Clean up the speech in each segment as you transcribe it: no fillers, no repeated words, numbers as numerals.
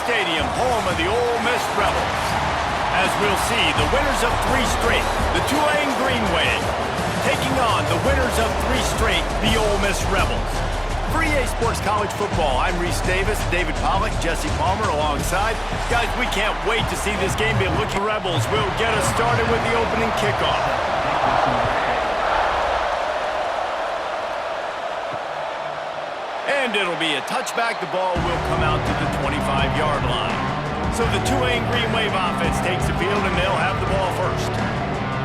Stadium, home of the Ole Miss Rebels. As we'll see, the winners of 3 straight, the Tulane Green Wave, taking on the winners of 3 straight, the Ole Miss Rebels. For EA Sports College Football, I'm Reese Davis, David Pollack, Jesse Palmer alongside. Guys, we can't wait to see this game be looking. Rebels will get us started with the opening kickoff. And it'll be a touchback. The ball will come out to the 25-yard line. So the Tulane Green Wave offense takes the field, and they'll have the ball first.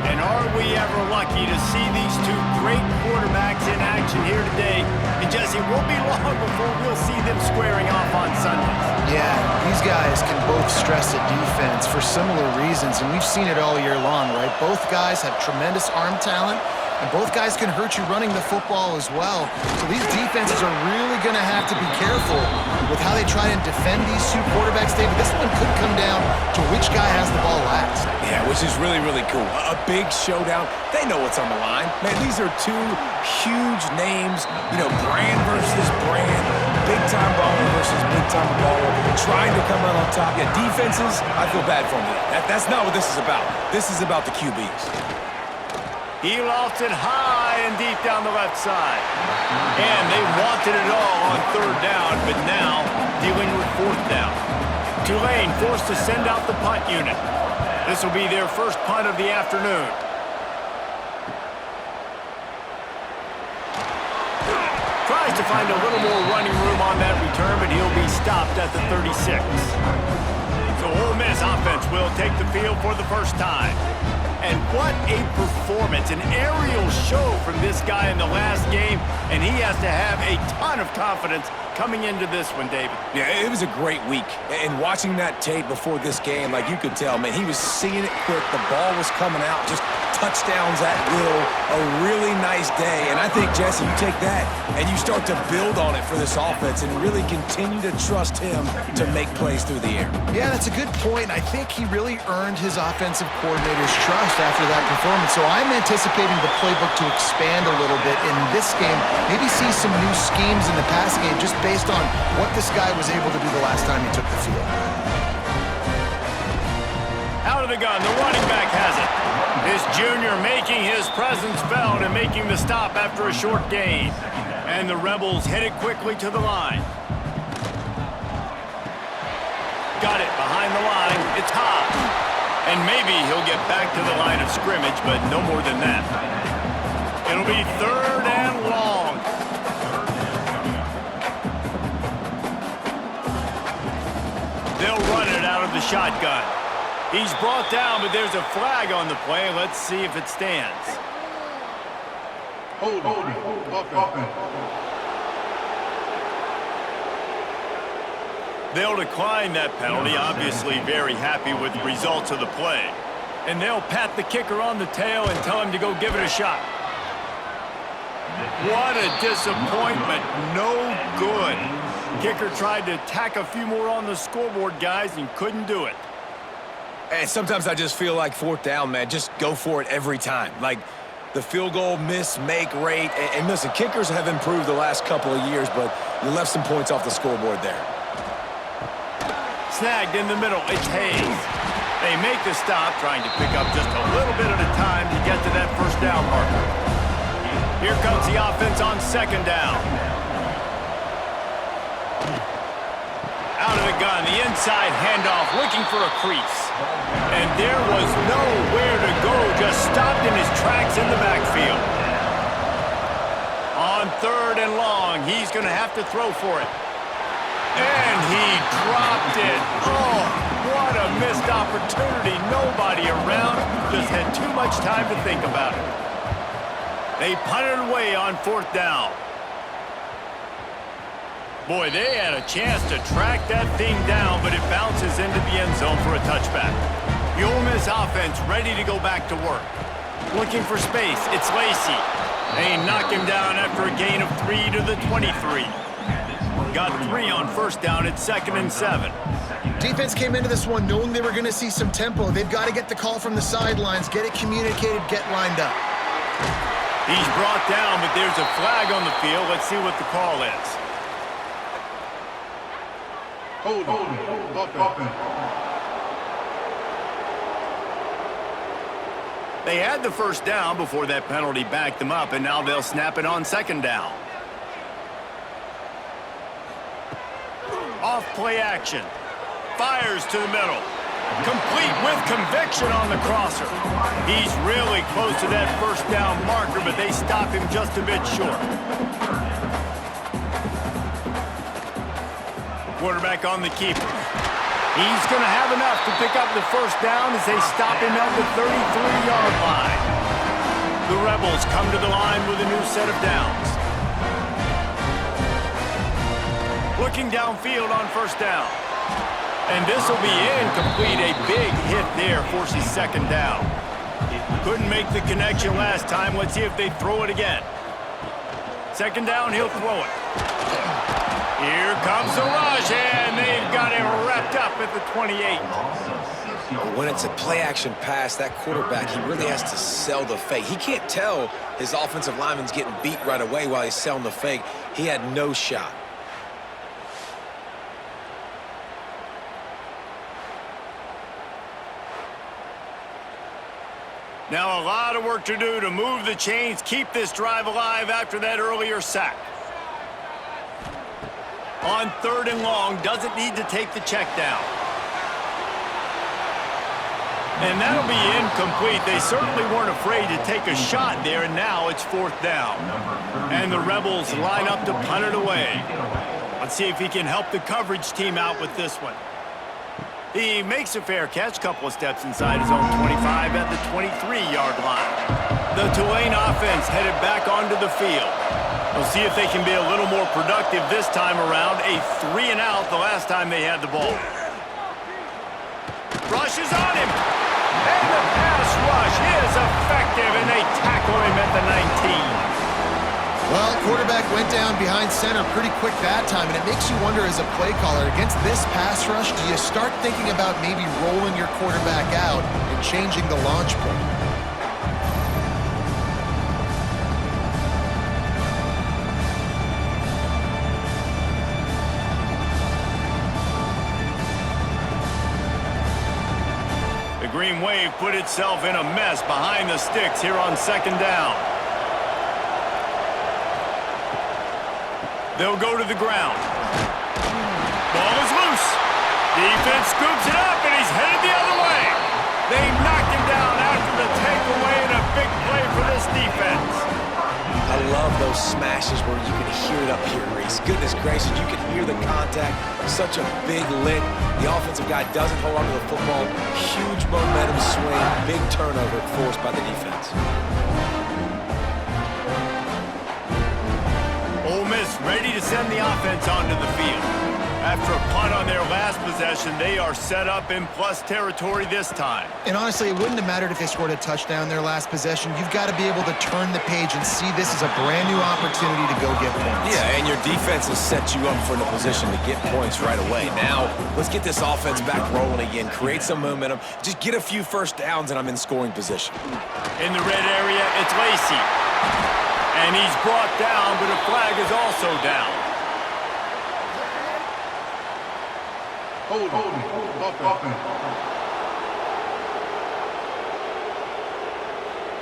And are we ever lucky to see these 2 great quarterbacks in action here today? And Jesse, it won't be long before we'll see them squaring off on Sundays. Yeah, these guys can both stress a defense for similar reasons, and we've seen it all year long, right? Both guys have tremendous arm talent, and both guys can hurt you running the football as well. So these defenses are really going to have to be careful with how they try and defend these 2 quarterbacks, David. This one could come down to which guy has the ball last. Yeah, which is really, really cool. A big showdown. They know what's on the line. Man, these are 2 huge names, you know, brand versus brand, big-time baller versus big-time baller, trying to come out on top. Yeah, defenses, I feel bad for them. That's not what this is about. This is about the QBs. He lofts it high and deep down the left side. And they wanted it all on 3rd down, but now dealing with 4th down. Tulane forced to send out the punt unit. This will be their first punt of the afternoon. Tries to find a little more running room on that return, but he'll be stopped at the 36. So Ole Miss offense will take the field for the first time. And what a performance, an aerial show from this guy in the last game, and he has to have a ton of confidence coming into this one, David. Yeah, it was a great week. And watching that tape before this game, like you could tell, man, he was seeing it quick. The ball was coming out, just touchdowns at will. A really nice day. And I think, Jesse, you take that and you start to build on it for this offense and really continue to trust him to make plays through the air. Yeah, that's a good point. I think he really earned his offensive coordinator's trust after that performance. So I'm anticipating the playbook to expand a little bit in this game. Maybe see some new schemes in the passing game just based on what this guy was able to do the last time he took the field. Out of the gun, the running back has it. This junior making his presence felt and making the stop after a short gain. And the Rebels headed quickly to the line. Got it behind the line. It's Hobbs. And maybe he'll get back to the line of scrimmage, but no more than that. It'll be 3rd and long. They'll run it out of the shotgun. He's brought down, but there's a flag on the play. Let's see if it stands. Hold on. They'll decline that penalty, obviously very happy with the results of the play. And they'll pat the kicker on the tail and tell him to go give it a shot. What a disappointment. No good. Kicker tried to tack a few more on the scoreboard, guys, and couldn't do it. And sometimes I just feel like 4th down, man, just go for it every time. Like the field goal miss-make rate. And listen, kickers have improved the last couple of years, but you left some points off the scoreboard there. Snagged in the middle, it's Hayes. They make the stop, trying to pick up just a little bit at a time to get to that 1st down marker. Here comes the offense on 2nd down. Out of the gun, the inside handoff, looking for a crease. And there was nowhere to go, just stopped in his tracks in the backfield. On 3rd and long, he's going to have to throw for it. And he dropped it. Oh, what a missed opportunity. Nobody around, just had too much time to think about it. They punted away on 4th down. Boy, they had a chance to track that thing down, but it bounces into the end zone for a touchback. The Ole Miss offense ready to go back to work. Looking for space, it's Lacey. They knock him down after a gain of 3 to the 23. Got 3 on 1st down, it's 2nd and 7. Defense came into this one knowing they were going to see some tempo. They've got to get the call from the sidelines, get it communicated, get lined up. He's brought down, but there's a flag on the field. Let's see what the call is. They had the first down before that penalty backed them up, and now they'll snap it on second down. Off play action. Fires to the middle. Complete with conviction on the crosser. He's really close to that first down marker, but they stop him just a bit short. Quarterback on the keeper. He's going to have enough to pick up the first down as they stop him at the 33-yard line. The Rebels come to the line with a new set of downs. Looking downfield on first down. And this will be incomplete. A big hit there forces second down. Couldn't make the connection last time. Let's see if they throw it again. Second down, he'll throw it. Here comes the rush, and they've got it wrapped up at the 28. When it's a play-action pass, that quarterback, he really has to sell the fake. He can't tell his offensive lineman's getting beat right away while he's selling the fake. He had no shot. Now a lot of work to do to move the chains, keep this drive alive after that earlier sack. On third and long, doesn't need to take the check down. And that'll be incomplete. They certainly weren't afraid to take a shot there, and now it's fourth down. And the Rebels line up to punt it away. Let's see if he can help the coverage team out with this one. He makes a fair catch, couple of steps inside his own 25 at the 23-yard line. The Tulane offense headed back onto the field. We'll see if they can be a little more productive this time around. A 3-and-out the last time they had the ball. Rushes on him. And the pass rush is effective, and they tackle him at the 19. Well, quarterback went down behind center pretty quick that time, and it makes you wonder as a play caller, against this pass rush, do you start thinking about maybe rolling your quarterback out and changing the launch point? The Green Wave put itself in a mess behind the sticks here on second down. They'll go to the ground. Ball is loose. Defense scoops it up, and he's headed the other way. They knocked him down after the takeaway, and a big play for this defense. I love those smashes where you can hear it up here, Reese. Goodness gracious, you can hear the contact. Such a big lick. The offensive guy doesn't hold on to the football. Huge momentum swing. Big turnover forced by the defense. Ole Miss ready to send the offense onto the field. After a punt on their last possession, they are set up in plus territory this time. And honestly, it wouldn't have mattered if they scored a touchdown their last possession. You've got to be able to turn the page and see this as a brand new opportunity to go get points. Yeah, and your defense has set you up for the position to get points right away. Now, let's get this offense back rolling again, create some momentum, just get a few first downs, and I'm in scoring position. In the red area, it's Lacey. And he's brought down, but a flag is also down.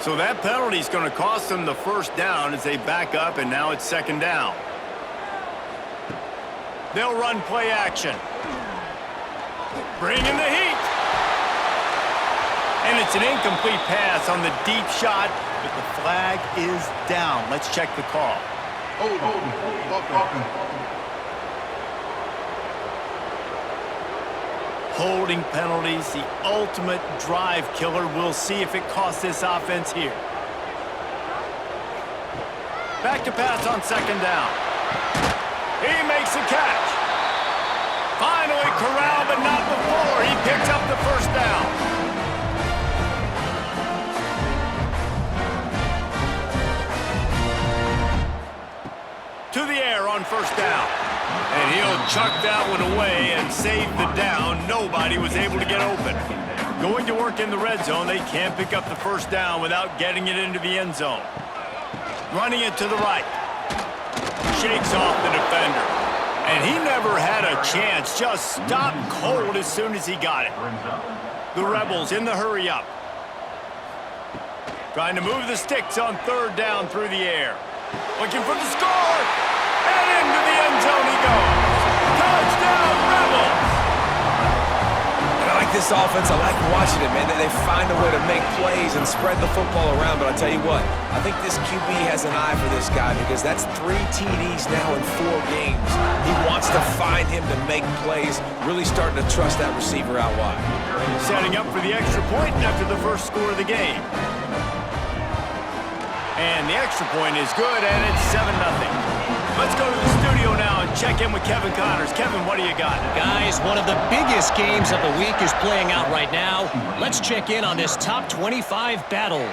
So that penalty is going to cost them the first down as they back up, and now it's second down. They'll run play action. Bring in the heat. And it's an incomplete pass on the deep shot, but the flag is down. Let's check the call. Holding penalties, the ultimate drive killer. We'll see if it costs this offense here. Back to pass on second down. He makes a catch. Finally corralled, but not before. He picks up the first down. To the air on first down. And he'll chuck that one away and save the down. Nobody was able to get open. Going to work in the red zone, they can't pick up the first down without getting it into the end zone. Running it to the right. Shakes off the defender. And he never had a chance. Just stopped cold as soon as he got it. The Rebels in the hurry-up. Trying to move the sticks on third down through the air. Looking for the score. And into the end zone he goes. Touchdown, Rebels! And I like this offense. I like watching it, man. They find a way to make plays and spread the football around. But I'll tell you what, I think this QB has an eye for this guy because that's 3 TDs now in 4 games. He wants to find him to make plays, really starting to trust that receiver out wide. Setting up for the extra point after the first score of the game. And the extra point is good, and it's 7-0. Let's go to the studio now and check in with Kevin Connors. Kevin, what do you got? Guys, one of the biggest games of the week is playing out right now. Let's check in on this top 25 battle.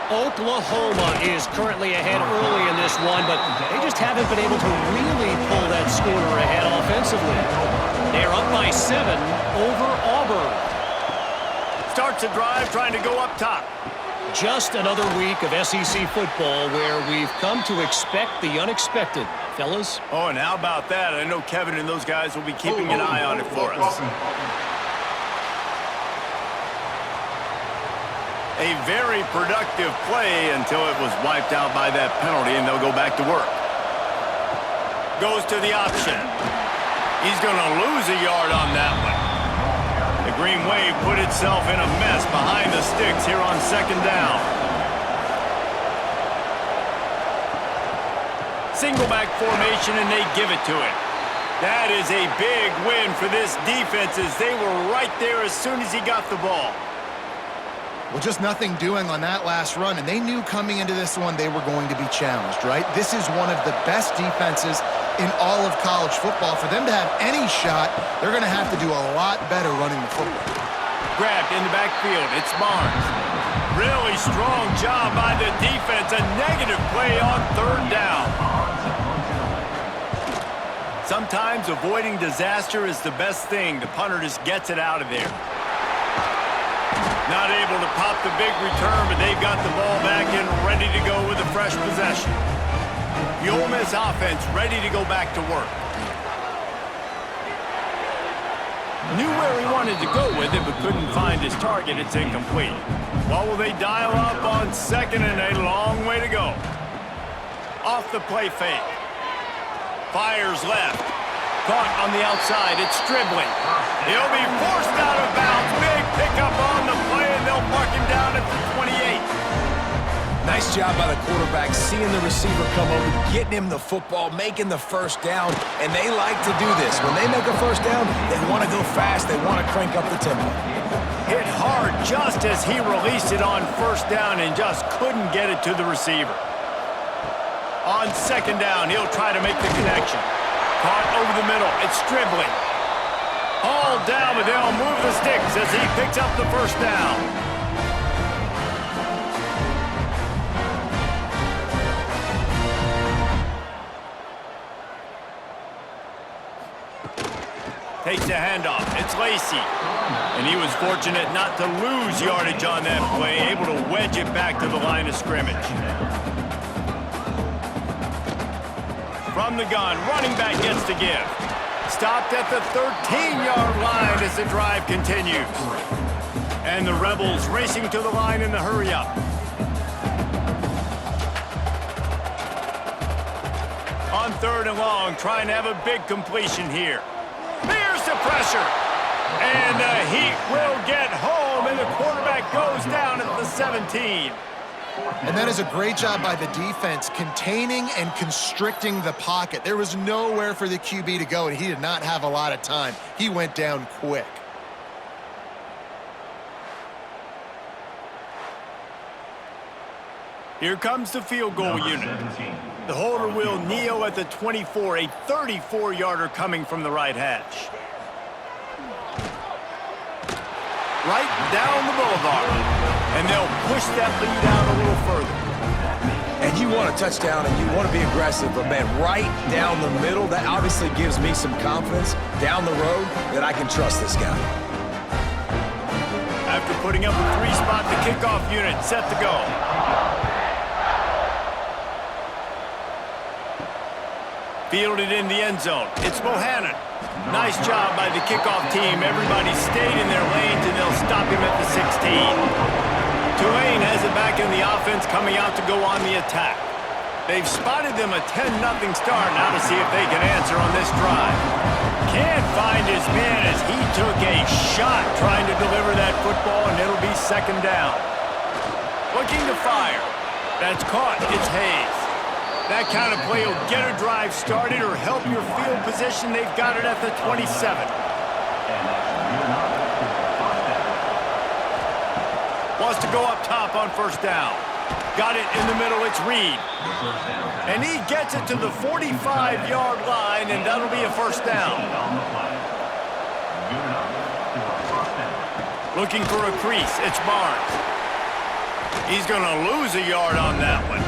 Oklahoma is currently ahead early in this one, but they just haven't been able to really pull that score ahead offensively. They're up by 7 over Auburn. Starts a drive trying to go up top. Just another week of SEC football where we've come to expect the unexpected, fellas. Oh, and how about that? I know Kevin and those guys will be keeping an eye on it for us. A very productive play until it was wiped out by that penalty, and they'll go back to work. Goes to the option. He's going to lose a yard on that one. The Green Wave put itself in a mess behind the sticks here on second down. Single back formation, and they give it to it. That is a big win for this defense as they were right there as soon as he got the ball. Well, just nothing doing on that last run, and they knew coming into this one they were going to be challenged, right? This is one of the best defenses in all of college football. For them to have any shot, they're going to have to do a lot better running the football. Grabbed in the backfield. It's Barnes. Really strong job by the defense. A negative play on third down. Sometimes avoiding disaster is the best thing. The punter just gets it out of there. Not able to pop the big return, but they've got the ball back and ready to go with a fresh possession. The Ole Miss offense ready to go back to work. Knew where he wanted to go with it, but couldn't find his target. It's incomplete. Well, will they dial up on second and a long way to go? Off the play fake. Fires left. Caught on the outside. It's Stribling. He'll be forced out of bounds. Big pickup on the play, and they'll mark him down at the 28. Nice job by the quarterback, seeing the receiver come over, getting him the football, making the first down, and they like to do this. When they make a first down, they want to go fast. They want to crank up the tempo. Hit hard just as he released it on first down and just couldn't get it to the receiver. On second down, he'll try to make the connection. Caught over the middle. It's Stribling. All down, but they'll move the sticks as he picks up the first down. Takes the handoff. It's Lacey. And he was fortunate not to lose yardage on that play, able to wedge it back to the line of scrimmage. From the gun, running back gets to give. Stopped at the 13-yard line as the drive continues. And the Rebels racing to the line in the hurry-up. On third and long, trying to have a big completion here. Here's the pressure. And the Heat will get home, and the quarterback goes down at the 17. And that is a great job by the defense, containing and constricting the pocket. There was nowhere for the QB to go, and he did not have a lot of time. He went down quick. Here comes the field goal unit. The holder will kneel at the 24, a 34-yarder coming from the right hash. Right down the boulevard. And they'll push that lead out a little further. And you want a touchdown and you want to be aggressive, but man, right down the middle, that obviously gives me some confidence down the road that I can trust this guy. After putting up a 3-spot, the kickoff unit set to go. Fielded in the end zone. It's Bohannon. Nice job by the kickoff team. Everybody stayed in their lanes, and they'll stop him at the 16. Tulane has it back in the offense, coming out to go on the attack. They've spotted them a 10-0 start. Now to see if they can answer on this drive. Can't find his man as he took a shot trying to deliver that football, and it'll be second down. Looking to fire. That's caught. It's Hayes. That kind of play will get a drive started or help your field position. They've got it at the 27. Wants to go up top on first down. Got it in the middle. It's Reed. And he gets it to the 45-yard line, and that'll be a first down. Looking for a crease. It's Barnes. He's going to lose a yard on that one.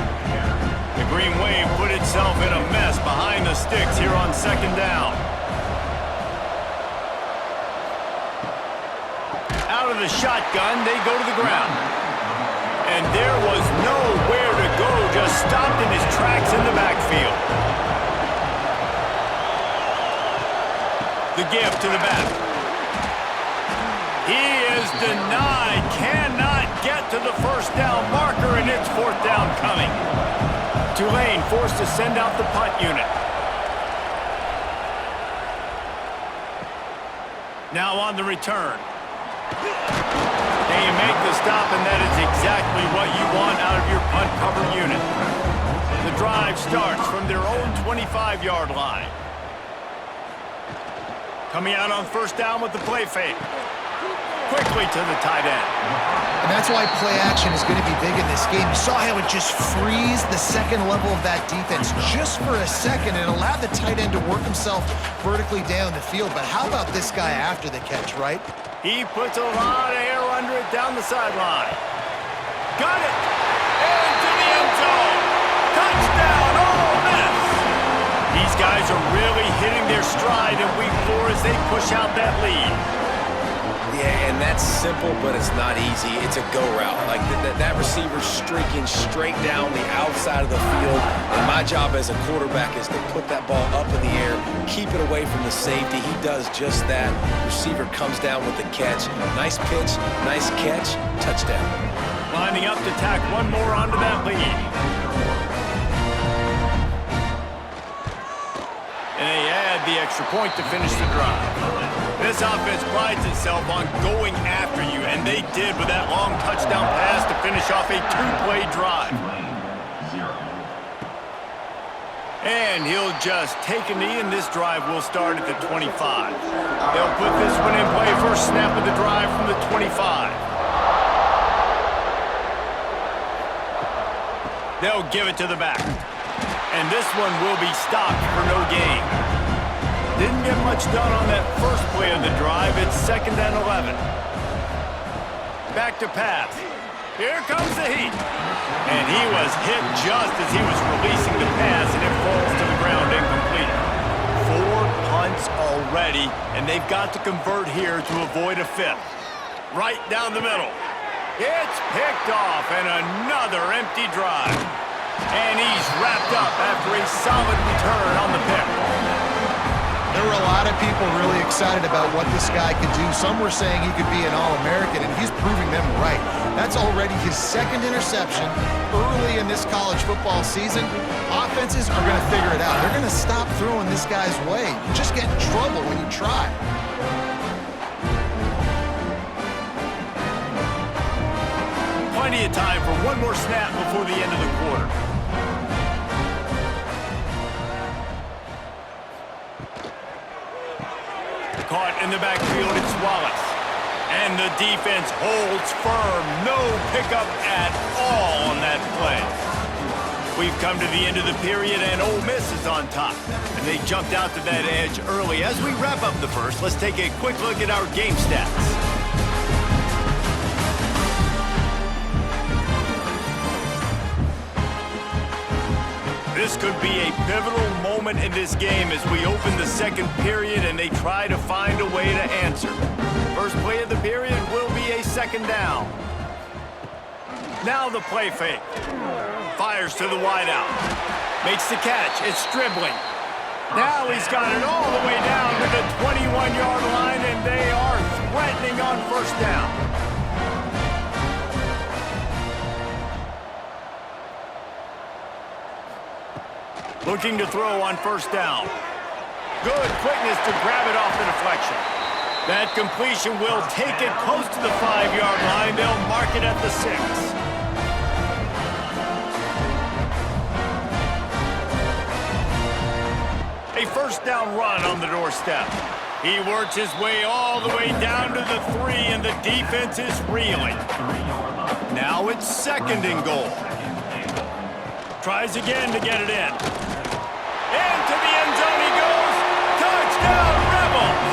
The Green Wave put itself in a mess behind the sticks here on second down. Out of the shotgun, they go to the ground. And there was nowhere to go, just stopped in his tracks in the backfield. The give to the back. He is denied, cannot get to the first down marker, and it's fourth down coming. Tulane forced to send out the punt unit. Now on the return. They make the stop, and that is exactly what you want out of your punt cover unit. The drive starts from their own 25-yard line. Coming out on first down with the play fake. Quickly to the tight end. And that's why play action is going to be big in this game. You saw how it just frees the second level of that defense just for a second and allowed the tight end to work himself vertically down the field. But how about this guy after the catch, right? He puts a lot of air under it down the sideline. Got it! Into the end zone! Touchdown, Ole Miss! These guys are really hitting their stride in week 4 as they push out that lead. Yeah, and that's simple, but it's not easy. It's a go route. Like that receiver's streaking straight down the outside of the field. And my job as a quarterback is to put that ball up in the air, keep it away from the safety. He does just that. Receiver comes down with the catch. Nice pitch, nice catch, touchdown. Lining up to tack one more onto that lead. And they add the extra point to finish the drive. This offense prides itself on going after you, and they did with that long touchdown pass to finish off a 2-play drive. And he'll just take a knee, and this drive will start at the 25. They'll put this one in play. First snap of the drive from the 25. They'll give it to the back. And this one will be stopped for no gain. Didn't get much done on that first play of the drive. It's 2nd and 11. Back to pass. Here comes the heat. And he was hit just as he was releasing the pass, and it falls to the ground incomplete. 4 punts already, and they've got to convert here to avoid a 5th. Right down the middle. It's picked off, and another empty drive. And he's wrapped up after a solid return on the pick. There were a lot of people really excited about what this guy could do. Some were saying he could be an All-American, and he's proving them right. That's already his 2nd interception early in this college football season. Offenses are going to figure it out. They're going to stop throwing this guy's way. You just get in trouble when you try. Plenty of time for one more snap before the end of the quarter. Caught in the backfield, it's Wallace. And the defense holds firm. No pickup at all on that play. We've come to the end of the period, and Ole Miss is on top. And they jumped out to that edge early. As we wrap up the first, let's take a quick look at our game stats. This could be a pivotal moment in this game as we open the second period and they try to find a way to answer. First play of the period will be a 2nd down. Now the play fake. Fires to the wideout. Makes the catch. It's dribbling. Now he's got it all the way down to the 21-yard line, and they are threatening on first down. Looking to throw on first down. Good quickness to grab it off the deflection. That completion will take it close to the 5-yard line. They'll mark it at the 6. A first down run on the doorstep. He works his way all the way down to the 3, and the defense is reeling. Now it's 2nd and goal. Tries again to get it in. Into the end zone he goes. Touchdown, Rebels!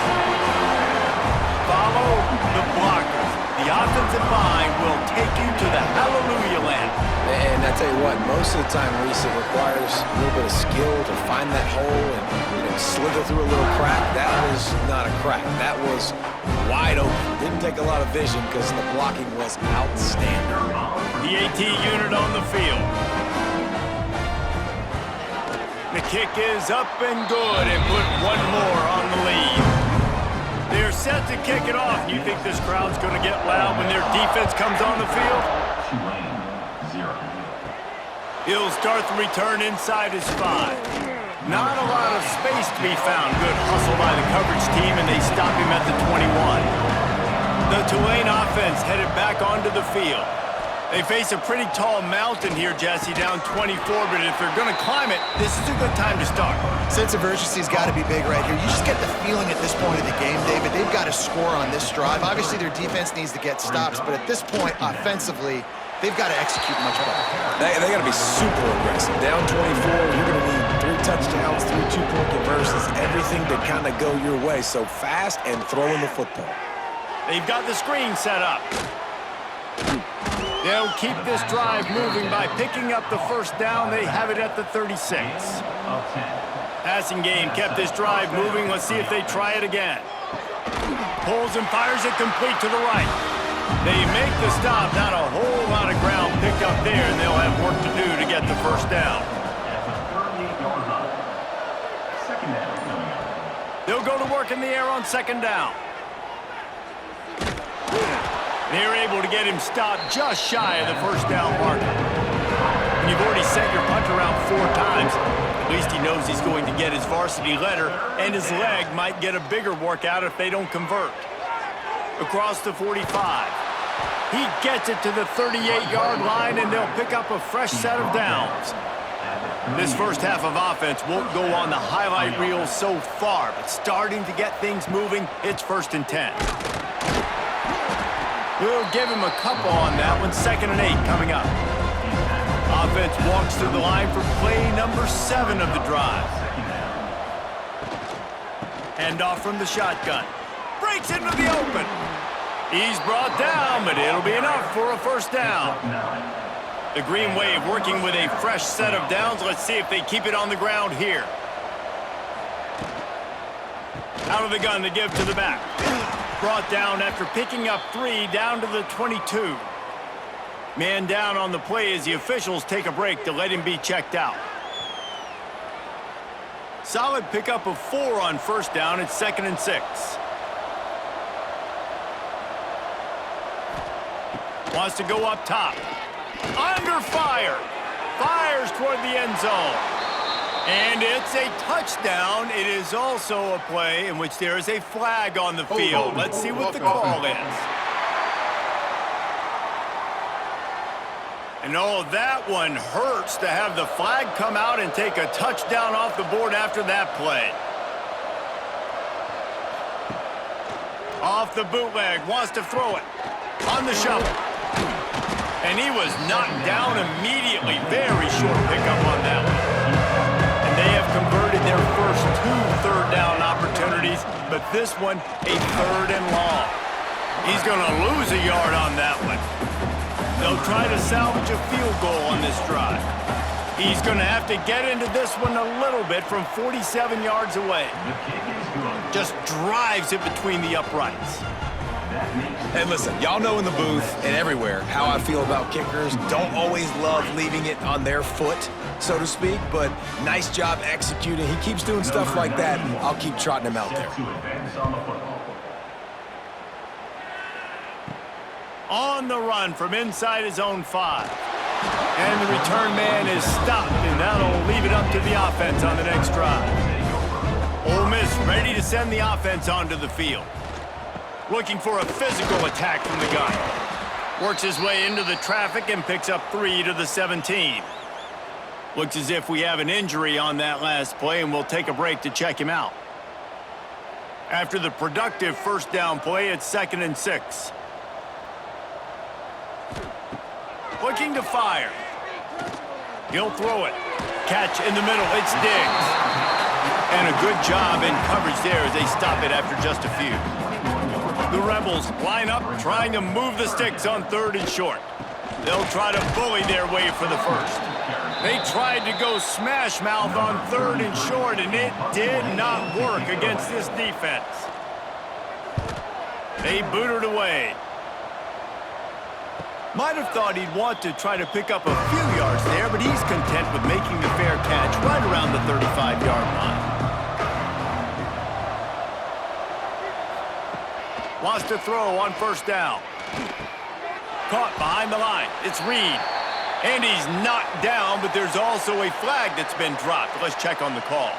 Follow the blockers. The offensive line will take you to the hallelujah land. And I tell you what, most of the time, Reese, it requires a little bit of skill to find that hole and, slither through a little crack. That was not a crack. That was wide open. Didn't take a lot of vision because the blocking was outstanding. The AT unit on the field. The kick is up and good, and put one more on the lead. They're set to kick it off. You think this crowd's going to get loud when their defense comes on the field? He'll start the return inside his 5. Not a lot of space to be found. Good hustle by the coverage team, and they stop him at the 21. The Tulane offense headed back onto the field. They face a pretty tall mountain here, Jesse, down 24, but if they're going to climb it, this is a good time to start. Sense of urgency's got to be big right here. You just get the feeling at this point of the game, David, they've got to score on this drive. Obviously, their defense needs to get stops, but at this point, offensively, they've got to execute much better. They got to be super aggressive. Down 24, you're going to need 3 touchdowns, 3 two-point conversions, everything to kind of go your way. So fast and throwing the football. They've got the screen set up. They'll keep this drive moving by picking up the first down. They have it at the 36. Passing game kept this drive moving. Let's see if they try it again. Pulls and fires it complete to the right. They make the stop. Not a whole lot of ground picked up there, and they'll have work to do to get the first down. They'll go to work in the air on 2nd down. They're able to get him stopped just shy of the first down marker. When you've already sent your punter around 4 times, at least he knows he's going to get his varsity letter, and his leg might get a bigger workout if they don't convert. Across the 45. He gets it to the 38-yard line, and they'll pick up a fresh set of downs. This first half of offense won't go on the highlight reel so far, but starting to get things moving, it's 1st and 10. We'll give him a couple on that one. 2nd and 8 coming up. Offense walks through the line for play number 7 of the drive. Handoff from the shotgun. Breaks into the open. He's brought down, but it'll be enough for a first down. The Green Wave working with a fresh set of downs. Let's see if they keep it on the ground here. Out of the gun to give to the back. Brought down after picking up 3 down to the 22. Man down on the play as the officials take a break to let him be checked out. Solid pickup of 4 on first down. It's 2nd and 6. Wants to go up top. Under fire. Fires toward the end zone. And it's a touchdown. It is also a play in which there is a flag on the field. Let's see what the call is. And oh, that one hurts to have the flag come out and take a touchdown off the board after that play. Off the bootleg, wants to throw it. On the shovel. And he was knocked down immediately. Very short pickup on that one. And they have converted their first 2 third down opportunities, but this one a 3rd and long. He's going to lose a yard on that one. They'll try to salvage a field goal on this drive. He's going to have to get into this one a little bit from 47 yards away. Just drives it between the uprights. And listen, y'all know in the booth and everywhere how I feel about kickers. Don't always love leaving it on their foot, so to speak, but nice job executing. He keeps doing stuff like that. I'll keep trotting him out there. On the run from inside his own 5. And the return man is stopped, and that'll leave it up to the offense on the next drive. Ole Miss ready to send the offense onto the field. Looking for a physical attack from the gun. Works his way into the traffic and picks up 3 to the 17. Looks as if we have an injury on that last play, and we'll take a break to check him out. After the productive first down play, it's 2nd and 6. Looking to fire. He'll throw it. Catch in the middle. It's Diggs. And a good job in coverage there as they stop it after just a few. The Rebels line up, trying to move the sticks on 3rd and short. They'll try to bully their way for the first. They tried to go smash mouth on 3rd and short, and it did not work against this defense. They booted away. Might have thought he'd want to try to pick up a few yards there, but he's content with making the fair catch right around the 35-yard line. Wants to throw on 1st down. Caught behind the line. It's Reed. And he's knocked down, but there's also a flag that's been dropped. Let's check on the call.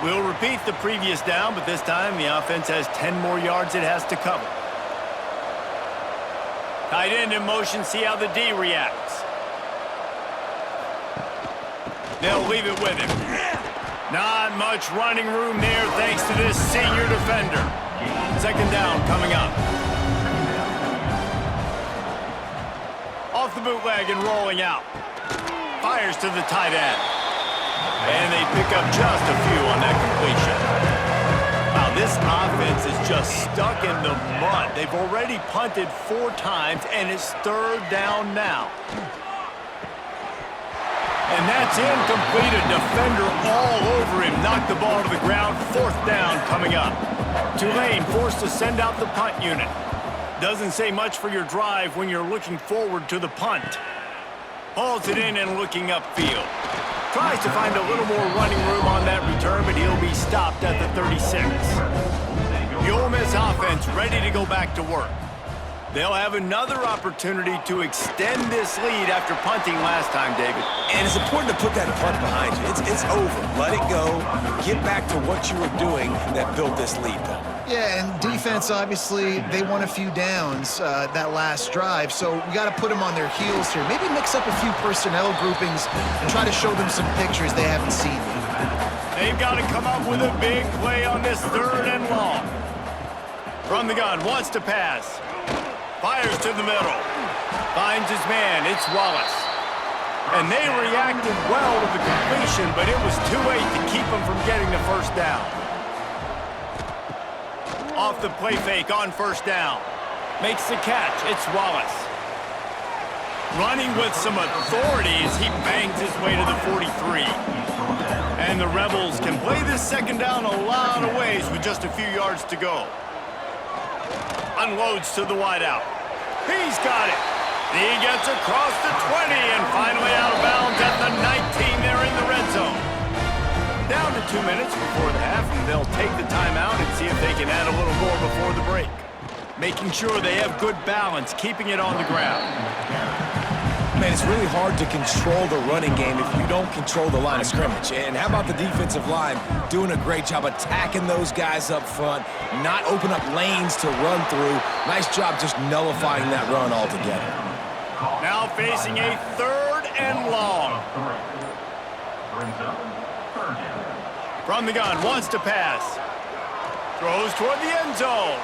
We'll repeat the previous down, but this time the offense has 10 more yards it has to cover. Tight end in motion, see how the D reacts. They'll leave it with him. Not much running room there thanks to this senior defender. 2nd down coming up. Off the bootleg and rolling out. Fires to the tight end. And they pick up just a few on that completion. Wow, this offense is just stuck in the mud. They've already punted 4 times, and it's 3rd down now. And that's incomplete. A defender all over him. Knocked the ball to the ground. 4th down coming up. Tulane forced to send out the punt unit. Doesn't say much for your drive when you're looking forward to the punt. Hauls it in and looking upfield. Tries to find a little more running room on that return, but he'll be stopped at the 36. The Ole Miss offense ready to go back to work. They'll have another opportunity to extend this lead after punting last time, David. And it's important to put that punt behind you. It's over. Let it go. Get back to what you were doing that built this lead, though. Yeah, and defense, obviously, they won a few downs that last drive, so we got to put them on their heels here. Maybe mix up a few personnel groupings and try to show them some pictures they haven't seen yet. They've got to come up with a big play on this 3rd and long. From the gun, wants to pass. Fires to the middle. Finds his man. It's Wallace. And they reacted well to the completion, but it was too late to keep them from getting the 1st down. Off the play fake on 1st down. Makes the catch. It's Wallace. Running with some authority as he bangs his way to the 43. And the Rebels can play this 2nd down a lot of ways with just a few yards to go. Unloads to the wideout. He's got it. He gets across the 20 and finally out of bounds at the 19 there in the red zone. Down to 2 minutes before the half, and they'll take the timeout and see if they can add a little more before the break. Making sure they have good balance, keeping it on the ground. Man, it's really hard to control the running game if you don't control the line of scrimmage. And how about the defensive line doing a great job attacking those guys up front, not open up lanes to run through. Nice job just nullifying that run altogether. Now facing a 3rd and long. From the gun, wants to pass. Throws toward the end zone.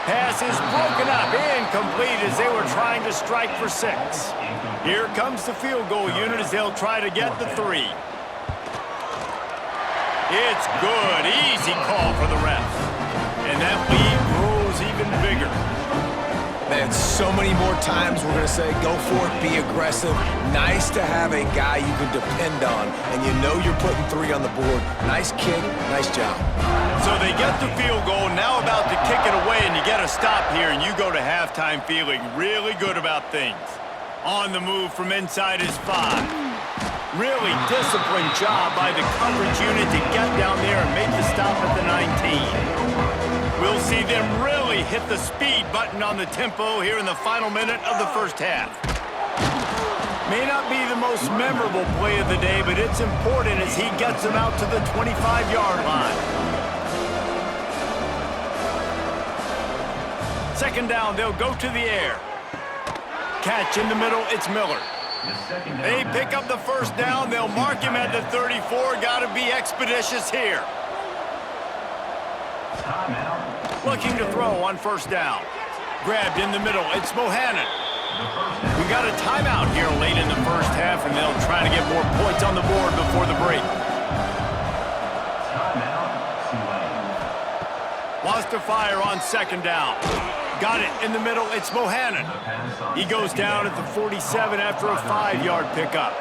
Pass is broken up, incomplete as they were trying to strike for 6. Here comes the field goal unit as they'll try to get the 3. It's good, easy call for the ref. And that lead grows even bigger. Man, so so many more times we're going to say, go for it, be aggressive. Nice to have a guy you can depend on, and you know you're putting 3 on the board. Nice kick, nice job. So they get the field goal, now about to kick it away, and you get a stop here, and you go to halftime feeling really good about things. On the move from inside his 5. Really disciplined job by the coverage unit to get down there and make the stop at the 19. We'll see them really hit the speed button on the tempo here in the final minute of the first half. May not be the most memorable play of the day, but it's important as he gets them out to the 25-yard line. Second down, they'll go to the air. Catch in the middle, it's Miller. They pick up the first down. They'll mark him at the 34. Got to be expeditious here. Looking to throw on first down. Grabbed in the middle. It's Bohannon. We got a timeout here late in the first half, and they'll try to get more points on the board before the break. Lost to fire on second down. Got it in the middle. It's Bohannon. He goes down at the 47 after a 5-yard pickup.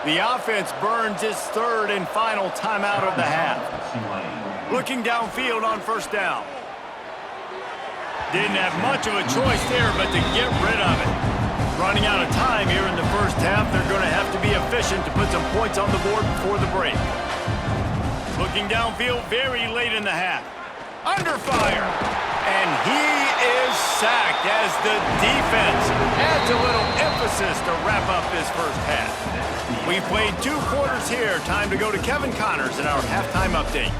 The offense burns its third and final timeout of the half. Looking downfield on first down. Didn't have much of a choice there but to get rid of it. Running out of time here in the first half, they're going to have to be efficient to put some points on the board before the break. Looking downfield very late in the half. Under fire. And he is sacked as the defense adds a little emphasis to wrap up this first half. We've played 2 quarters here. Time to go to Kevin Connors in our halftime update.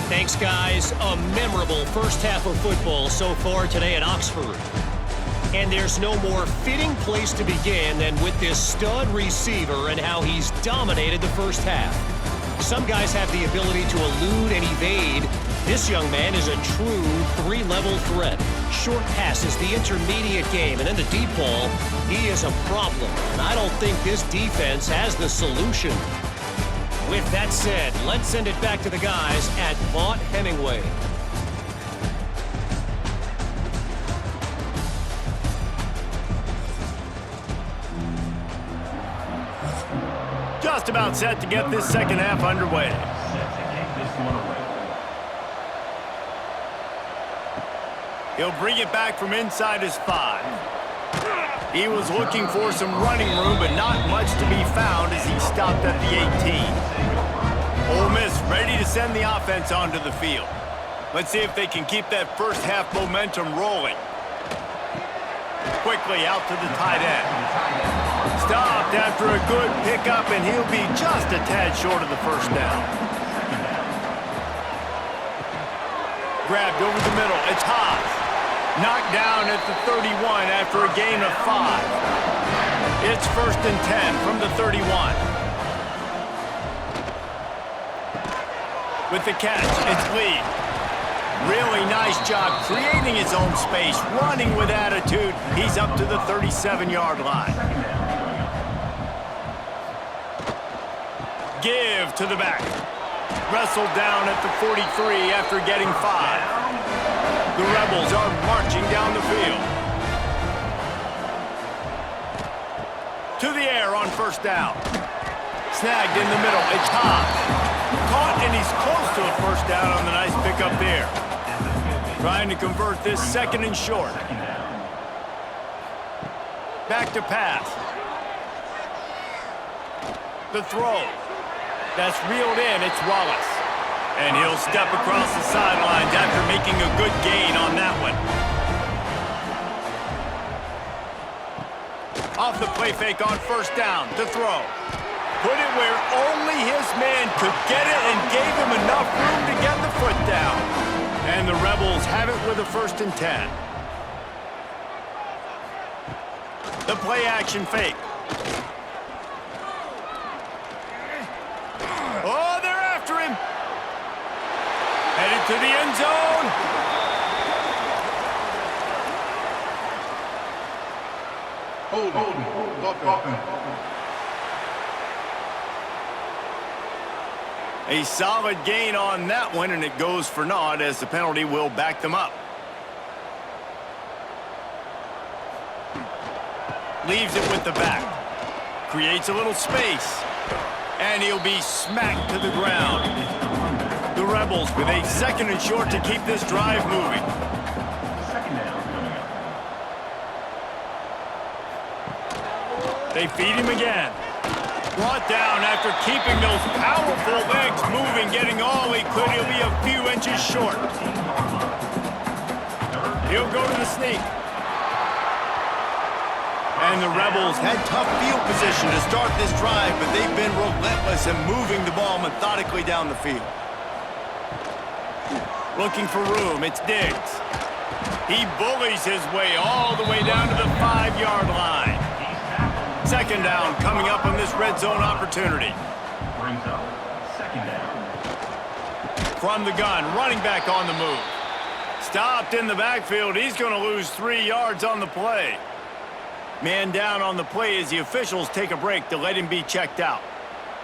Thanks, guys. A memorable first half of football so far today at Oxford. And there's no more fitting place to begin than with this stud receiver and how he's dominated the first half. Some guys have the ability to elude and evade. This young man is a true 3-level threat. Short passes, the intermediate game, and then the deep ball, he is a problem. And I don't think this defense has the solution. With that said, let's send it back to the guys at Vaught Hemingway. Just about set to get this second half underway. He'll bring it back from inside his 5. He was looking for some running room, but not much to be found as he stopped at the 18. Ole Miss ready to send the offense onto the field. Let's see if they can keep that first half momentum rolling. Quickly out to the tight end. Stopped after a good pickup, and he'll be just a tad short of the first down. Grabbed over the middle. It's Haas. Knocked down at the 31 after a gain of 5. It's 1st and 10 from the 31. With the catch, it's Lee. Really nice job creating his own space, running with attitude. He's up to the 37-yard line. Give to the back. Wrestled down at the 43 after getting 5. The Rebels are marching down the field. To the air on first down. Snagged in the middle. It's Haas. Caught, and he's close to a first down on the nice pickup there. Trying to convert this second and short. Back to pass. The throw. That's reeled in. It's Wallace. And he'll step across the sidelines after making a good gain on that one. Off the play fake on first down to throw. Put it where only his man could get it and gave him enough room to get the foot down. And the Rebels have it with a 1st and 10. The play action fake. Oh, they're after him. Headed to the end zone. A solid gain on that one, and it goes for naught as the penalty will back them up. leaves it with the back. Creates a little space. And he'll be smacked to the ground. The Rebels with a 2nd and short to keep this drive moving. They feed him again. Brought down after keeping those powerful legs moving, getting all he could. He'll be a few inches short. He'll go to the sneak. And the Rebels had tough field position to start this drive, but they've been relentless in moving the ball methodically down the field. Looking for room, it's Diggs. He bullies his way all the way down to the 5-yard line. 2nd down coming up on this red zone opportunity. Brings up 2nd down. From the gun, running back on the move. Stopped in the backfield. He's going to lose 3 yards on the play. Man down on the play as the officials take a break to let him be checked out.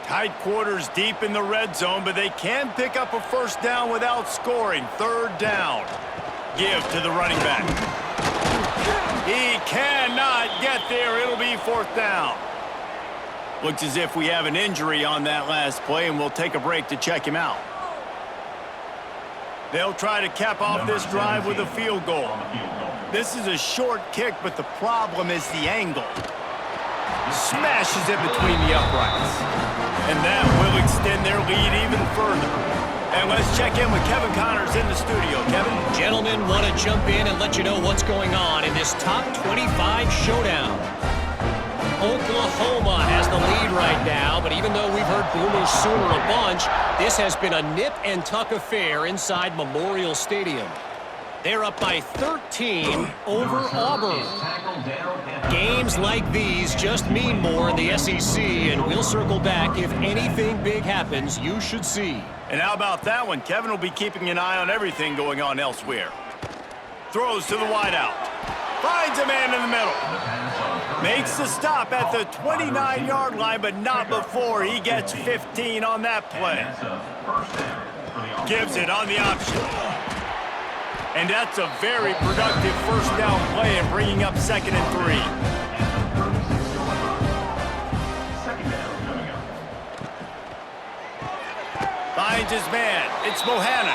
Tight quarters deep in the red zone, but they can pick up a 1st down without scoring. 3rd down. Give to the running back. He cannot get there. It'll be 4th down. Looks as if we have an injury on that last play, and we'll take a break to check him out. They'll try to cap off this drive with a field goal. This is a short kick, but the problem is the angle. Smashes it between the uprights. And that will extend their lead even further. And let's check in with Kevin Connors in the studio. Kevin? Gentlemen, want to jump in and let you know what's going on in this top 25 showdown. Oklahoma has the lead right now, but even though we've heard Boomer Sooner a bunch, this has been a nip-and-tuck affair inside Memorial Stadium. They're up by 13 over Auburn. Games like these just mean more in the SEC, and we'll circle back if anything big happens you should see. And how about that one? Kevin will be keeping an eye on everything going on elsewhere. Throws to the wideout. Finds a man in the middle. Makes the stop at the 29-yard line, but not before he gets 15 on that play. Gives it on the option. And that's a very productive 1st down play and bringing up 2nd and 3. Finds his man. It's Bohannon.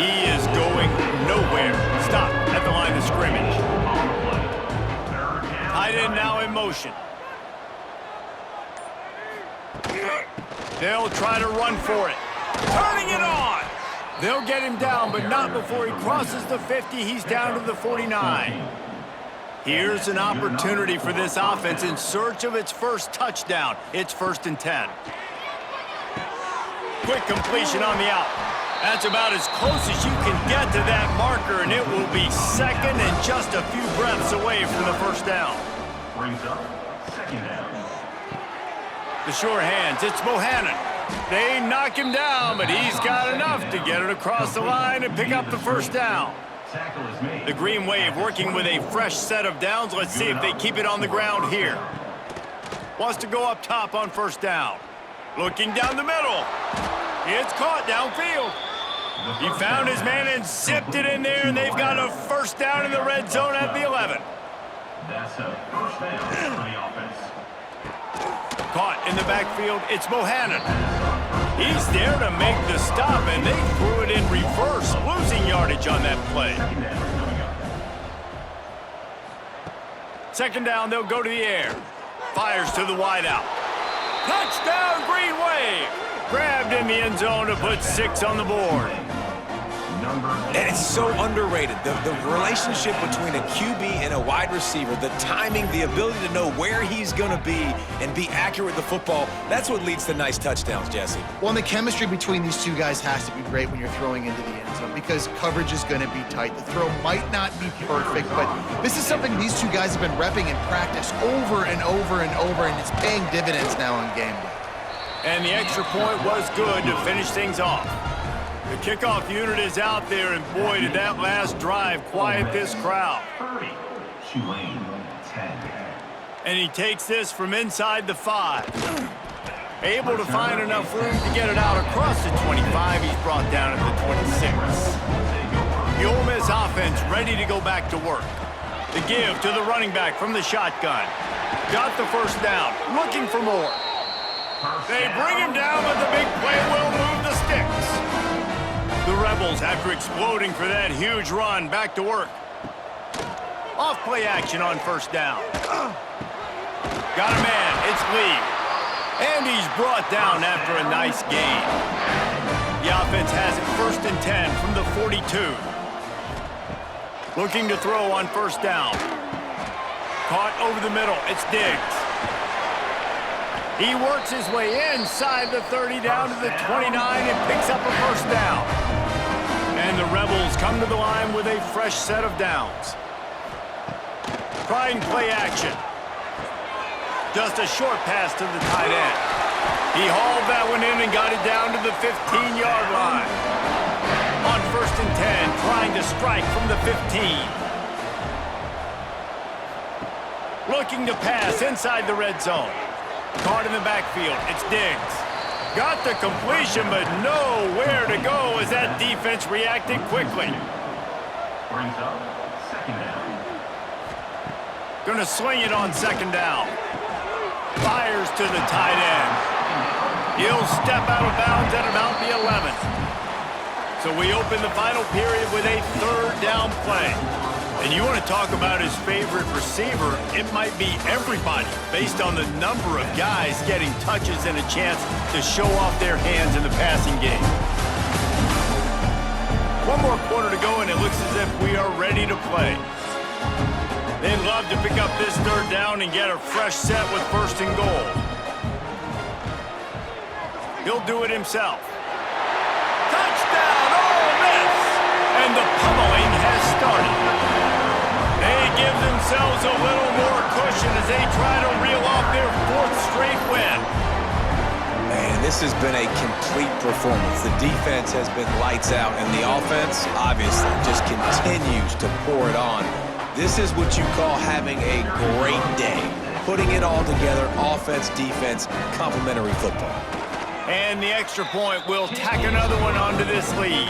He is going nowhere. Stop at the line of scrimmage. Tight end now in motion. They'll try to run for it. Turning it on. They'll get him down, but not before he crosses the 50. He's down to the 49. Here's an opportunity for this offense in search of its 1st touchdown. It's 1st and 10. Quick completion on the out. That's about as close as you can get to that marker, and it will be 2nd and just a few breaths away from the 1st down. Brings up 2nd down. The sure hands, it's Bohannon. They knock him down, but he's got enough to get it across the line and pick up the 1st down. The Green Wave working with a fresh set of downs. Let's see if they keep it on the ground here. Wants to go up top on 1st down. Looking down the middle. It's caught downfield. He found his man and zipped it in there, and they've got a 1st down in the red zone at the 11. That's a 1st down for the offense. Caught in the backfield, it's Bohannon. He's there to make the stop, and they threw it in reverse, losing yardage on that play. 2nd down, they'll go to the air. Fires to the wideout. Touchdown, Green Wave! Grabbed in the end zone to put 6 on the board. And it's so underrated. The relationship between a QB and a wide receiver, the timing, the ability to know where he's going to be and be accurate with the football, that's what leads to nice touchdowns, Jesse. Well, and the chemistry between these two guys has to be great when you're throwing into the end zone because coverage is going to be tight. The throw might not be perfect, but this is something these two guys have been repping in practice over and over and over, and it's paying dividends now on game day. And the extra point was good to finish things off. The kickoff unit is out there, and boy, did that last drive quiet this crowd. Tulane 10. And he takes this from inside the 5. Able to find enough room to get it out across the 25. He's brought down at the 26. The Ole Miss offense ready to go back to work. The give to the running back from the shotgun. Got the first down. Looking for more. They bring him down, but the big play will move the sticks. The Rebels, after exploding for that huge run, back to work. Off play action on first down. Got a man. It's Lee. And he's brought down after a nice gain. The offense has it 1st and 10 from the 42. Looking to throw on first down. Caught over the middle. It's Diggs. He works his way inside the 30 down to the 29 and picks up a first down. And the Rebels come to the line with a fresh set of downs. Trying play action. Just a short pass to the tight end. He hauled that one in and got it down to the 15-yard line. On 1st and 10, trying to strike from the 15. Looking to pass inside the red zone. Caught in the backfield. It's Diggs. Got the completion, but nowhere to go as that defense reacted quickly. Brings up second down. Gonna swing it on 2nd down. Fires to the tight end. He'll step out of bounds at about the 11. So we open the final period with a 3rd down play. And you want to talk about his favorite receiver, it might be everybody based on the number of guys getting touches and a chance to show off their hands in the passing game. One more quarter to go and it looks as if we are ready to play. They'd love to pick up this 3rd down and get a fresh set with 1st and goal. He'll do it himself. Touchdown, Ole Miss! And the pummeling has started. They give themselves a little more cushion as they try to reel off their 4th straight win. Man, this has been a complete performance. The defense has been lights out, and the offense, obviously, just continues to pour it on. This is what you call having a great day. Putting it all together, offense, defense, complementary football. And the extra point will tack another one onto this lead.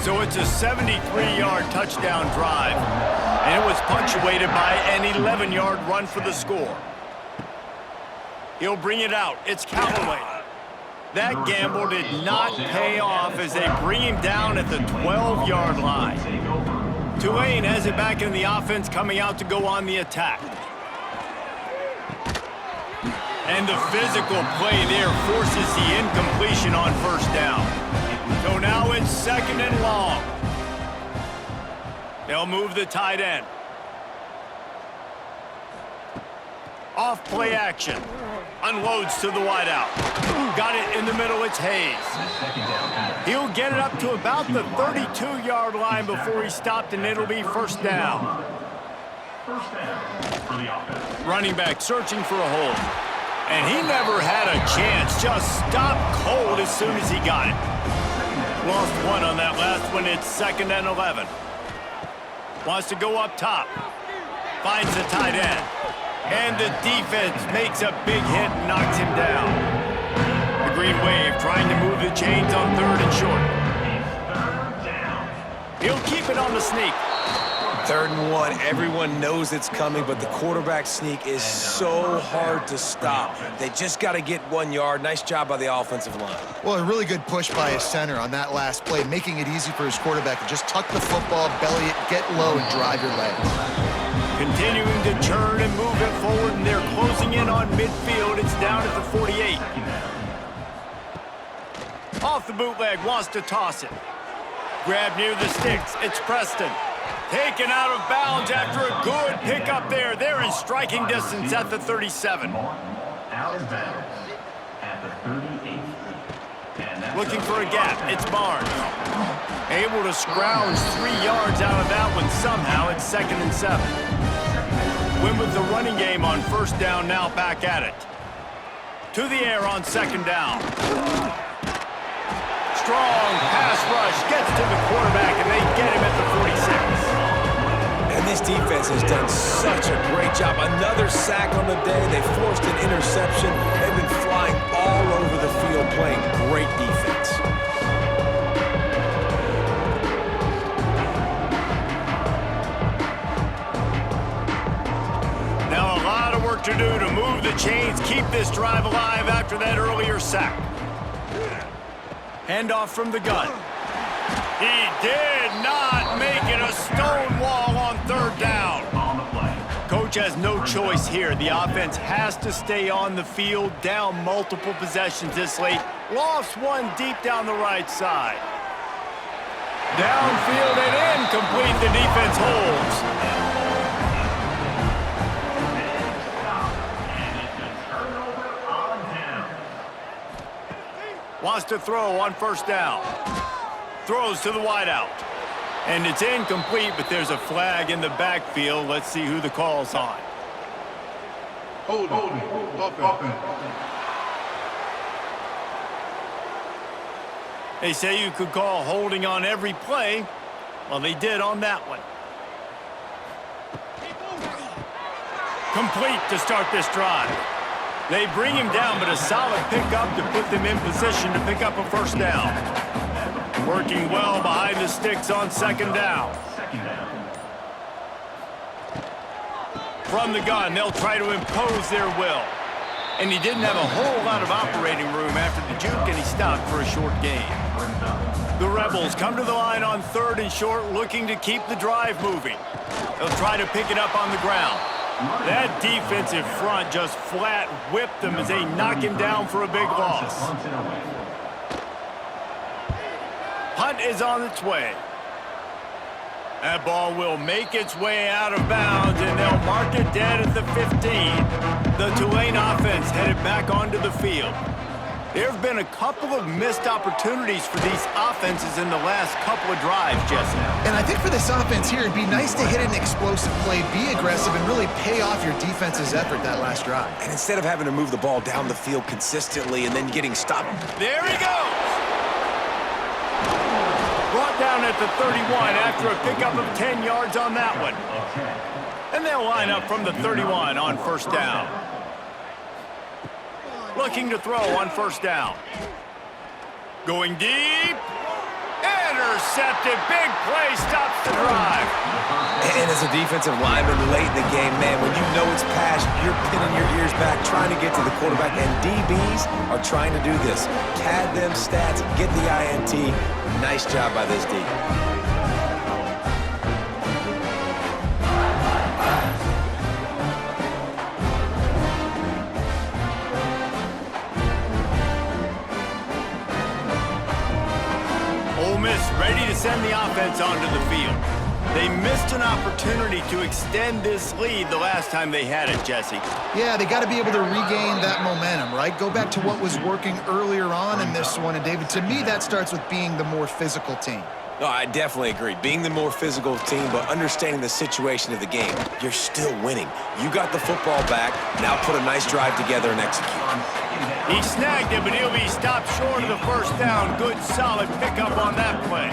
So it's a 73-yard touchdown drive, and it was punctuated by an 11-yard run for the score. He'll bring it out. It's Callaway. That gamble did not pay off as they bring him down at the 12-yard line. Tulane has it back in the offense, coming out to go on the attack. And the physical play there forces the incompletion on first down. So now it's 2nd and long. They'll move the tight end. Off play action. Unloads to the wideout. Got it in the middle, it's Hayes. He'll get it up to about the 32-yard line before he stopped, and it'll be first down. First down for the offense. Running back searching for a hole. And he never had a chance, just stopped cold as soon as he got it. Lost one on that last one, it's 2nd and 11. Wants to go up top. Finds the tight end. And the defense makes a big hit and knocks him down. The Green Wave trying to move the chains on 3rd and short. He'll keep it on the sneak. 3rd and 1, everyone knows it's coming, but the quarterback sneak is so hard to stop. They just got to get 1 yard. Nice job by the offensive line. Well, a really good push by his center on that last play, making it easy for his quarterback to just tuck the football, belly it, get low, and drive your legs. Continuing to turn and move it forward, and they're closing in on midfield. It's down at the 48. Off the bootleg, wants to toss it. Grab near the sticks, it's Preston. Taken out of bounds after a good pickup there. They're in striking distance at the 37. Out of bounds at the 38. Looking for a gap. It's Barnes. Able to scrounge 3 yards out of that one somehow. It's 2nd and 7. Win with the running game on first down, now back at it. To the air on 2nd down. Strong pass rush gets to the quarterback, and they get him at the 46. And this defense has done such a great job. Another sack on the day. They forced an interception. They've been flying all over the field, playing great defense. work to do to move the chains, keep this drive alive after that earlier sack. Handoff from the gun. He did not make it a stone wall on third down. On the play. Coach has no choice here. The offense has to stay on the field, down multiple possessions this late. Lost one deep down the right side. Downfield and incomplete. The defense holds. And it's a turnover on down. Wants to throw on first down. Throws to the wideout. And it's incomplete, but there's a flag in the backfield. Let's see who the call's on. Holding. They say you could call holding on every play. Well, they did on that one. Complete to start this drive. They bring him down, but a solid pickup to put them in position to pick up a first down. Working well behind the sticks on second down. From the gun, they'll try to impose their will. And he didn't have a whole lot of operating room after the juke, and he stopped for a short gain. The Rebels come to the line on third and short, looking to keep the drive moving. They'll try to pick it up on the ground. That defensive front just flat whipped them as they knock him down for a big loss. Punt is on its way. That ball will make its way out of bounds, and they'll mark it dead at the 15. The Tulane offense headed back onto the field. There have been a couple of missed opportunities for these offenses in the last couple of drives, Jesse. And I think for this offense here, it'd be nice to hit an explosive play, be aggressive, and really pay off your defense's effort that last drive. And instead of having to move the ball down the field consistently and then getting stopped. There he goes! Brought down at the 31 after a pickup of 10 yards on that one. And they'll line up from the 31 on first down. Looking to throw on first down. Going deep. Intercepted. Big play stops the drive. And as a defensive lineman late in the game, man, when you know it's passed, you're pinning your ears back, trying to get to the quarterback, and DBs are trying to do this. Pad them stats, get the INT. Nice job by this D. Ole Miss ready to send the offense onto the field. They missed an opportunity to extend this lead the last time they had it, Jesse. Yeah, they got to be able to regain that momentum, right? Go back to what was working earlier on in this one. And, David, to me, that starts with being the more physical team. No, I definitely agree. Being the more physical team, but understanding the situation of the game. You're still winning. You got the football back. Now put a nice drive together and execute. He snagged it, but he'll be stopped short of the first down. Good, solid pickup on that play.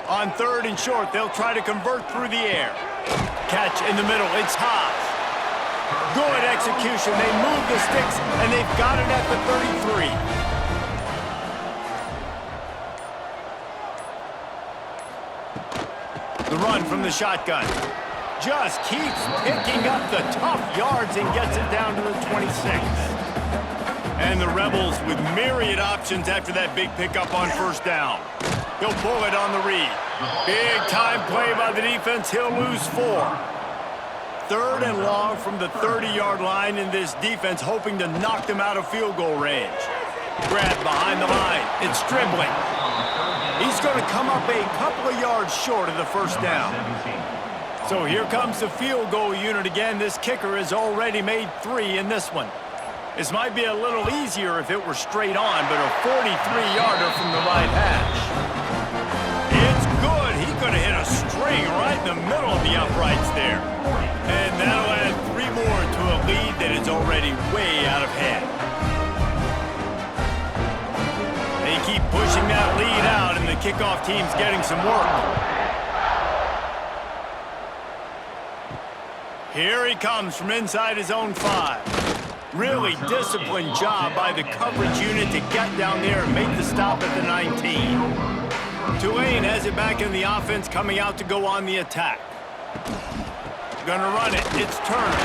On third and short, they'll try to convert through the air. Catch in the middle. It's Haas. Good execution. They move the sticks, and they've got it at the 33. The run from the shotgun. Just keeps picking up the tough yards and gets it down to the 26. And the Rebels with myriad options after that big pickup on first down. He'll pull it on the read. Big time play by the defense. He'll lose 4. Third and long from the 30-yard line, in this defense hoping to knock them out of field goal range. Grab behind the line. It's dribbling. He's going to come up a couple of yards short of the first down. So here comes the field goal unit again. This kicker has already made 3 in this one. This might be a little easier if it were straight on, but a 43-yarder from the right hash. It's good. He could have hit a string right in the middle of the uprights there. And that'll add 3 more to a lead that is already way out of hand. They keep pushing that lead out, and the kickoff team's getting some work. Here he comes from inside his own 5. Really disciplined job by the coverage unit to get down there and make the stop at the 19. Tulane has it back in the offense, coming out to go on the attack. Gonna run it. It's Turner.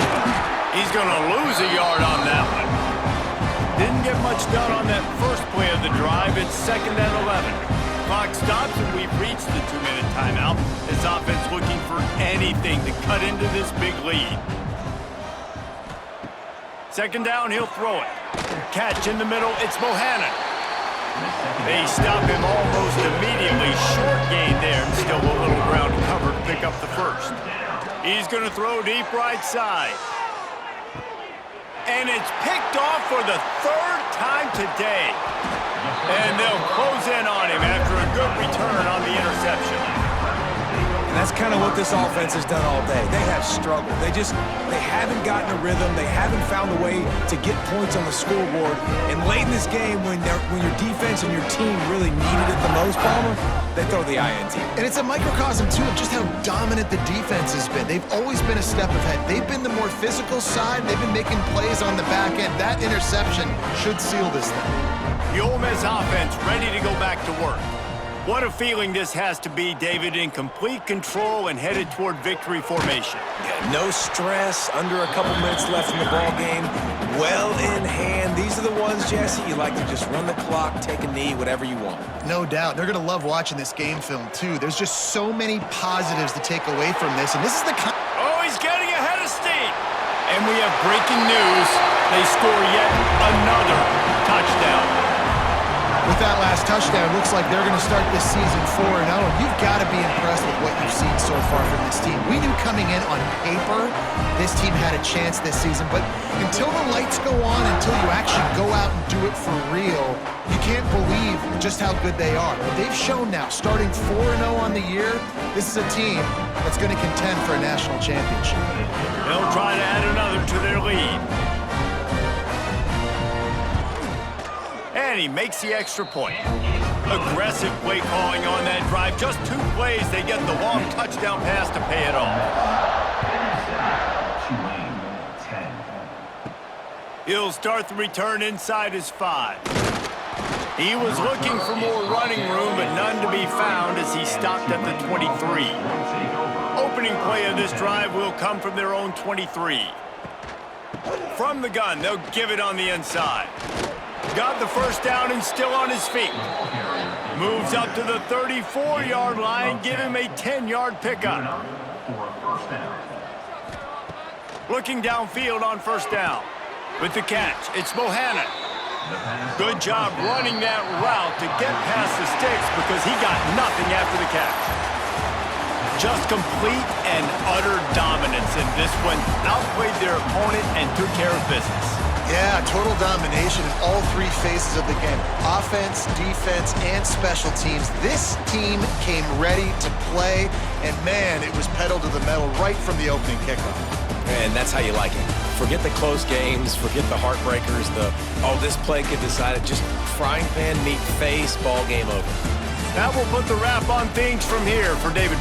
He's gonna lose a yard on that one. Didn't get much done on that first play of the drive. It's 2nd and 11. Clock stops and we've reached the 2-minute timeout. This offense looking for anything to cut into this big lead. 2nd down, he'll throw it. Catch in the middle, it's Bohannon. They stop him almost immediately. Short gain there, and still a little ground to cover to pick up the first. He's going to throw deep right side. And it's picked off for the 3rd time today. And they'll close in on him after a good return on the interception. And that's kind of what this offense has done all day. They have struggled. They haven't gotten a rhythm. They haven't found a way to get points on the scoreboard. And late in this game, when your defense and your team really needed it the most, Palmer, they throw the INT. And it's a microcosm, too, of just how dominant the defense has been. They've always been a step ahead. They've been the more physical side. They've been making plays on the back end. That interception should seal this thing. The Ole Miss offense ready to go back to work. What a feeling this has to be, David, in complete control and headed toward victory formation. Yeah, no stress, under a couple minutes left in the ball game, well in hand. These are the ones, Jesse, you like to just run the clock, take a knee, whatever you want. No doubt. They're going to love watching this game film, too. There's just so many positives to take away from this, and this is the kind... Oh, he's getting ahead of steam. And we have breaking news. They score yet another touchdown. With that last touchdown, looks like they're going to start this season 4-0. You've got to be impressed with what you've seen so far from this team. We knew coming in on paper this team had a chance this season, but until the lights go on, until you actually go out and do it for real, you can't believe just how good they are. But they've shown now, starting 4-0 on the year, this is a team that's going to contend for a national championship. They'll try to add another to their lead. And he makes the extra point. Aggressive play calling on that drive. Just 2 plays, they get the long touchdown pass to pay it off. He'll start the return inside his 5. He was looking for more running room, but none to be found as he stopped at the 23. Opening play of this drive will come from their own 23. From the gun, they'll give it on the inside. Got the first down and still on his feet. Moves up to the 34-yard line, give him a 10-yard pickup. Looking downfield on first down. With the catch, it's Bohannon. Good job running that route to get past the sticks because he got nothing after the catch. Just complete and utter dominance in this one. Outplayed their opponent and took care of business. Yeah, total domination in all 3 phases of the game. Offense, defense, and special teams. This team came ready to play, and man, it was pedal to the metal right from the opening kickoff. And that's how you like it. Forget the close games, forget the heartbreakers, this play could decide it. Just frying pan, meat face, ball game over. That will put the wrap on things from here for David.